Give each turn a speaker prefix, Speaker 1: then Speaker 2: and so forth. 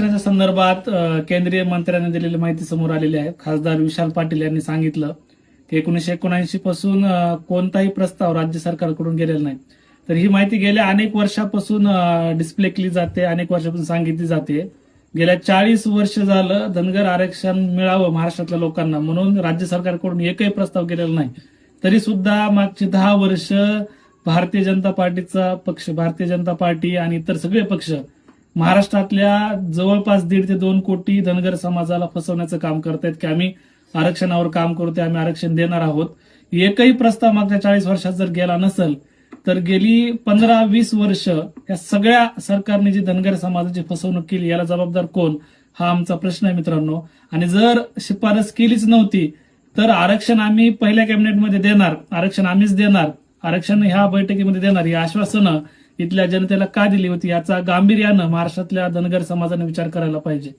Speaker 1: आरक्षणाच्या संदर्भात केंद्रीय मंत्र्यांनी दिलेली माहिती समोर आलेली आहे. खासदार विशाल पाटील यांनी सांगितलं की 1979 पासून कोणताही प्रस्ताव राज्य सरकारकडून गेलेला नाही. तर ही माहिती गेल्या अनेक वर्षापासून डिस्प्ले केली जाते, अनेक वर्षापासून सांगितली जाते. गेल्या 40 वर्ष झालं धनगर आरक्षण मिळावं महाराष्ट्रातल्या लोकांना म्हणून राज्य सरकारकडून एकही प्रस्ताव गेलेला नाही. तरी सुद्धा मागची 10 वर्ष भारतीय जनता पार्टीचा पक्ष, भारतीय जनता पार्टी आणि इतर सगळे पक्ष महाराष्ट्रातल्या जवळपास 1.5 ते 2 कोटी धनगर समाजाला फसवण्याचं काम करतायत की आम्ही आरक्षणावर काम करतोय, आम्ही आरक्षण देणार आहोत. एकही प्रस्ताव मागच्या 40 वर्षात जर गेला नसेल तर गेली 15-20 वर्ष या सगळ्या सरकारने जी धनगर समाजाची फसवणूक केली याला जबाबदार कोण, हा आमचा प्रश्न आहे मित्रांनो. आणि जर शिफारस केलीच नव्हती तर आरक्षण आम्ही पहिल्या कॅबिनेटमध्ये देणार, आरक्षण आम्हीच देणार, आरक्षण ह्या बैठकीमध्ये देणार ही आश्वासनं इथल्या जनतेला का दिली होती याचा गांभीर्यानं महाराष्ट्रातल्या धनगर समाजाने विचार करायला पाहिजे.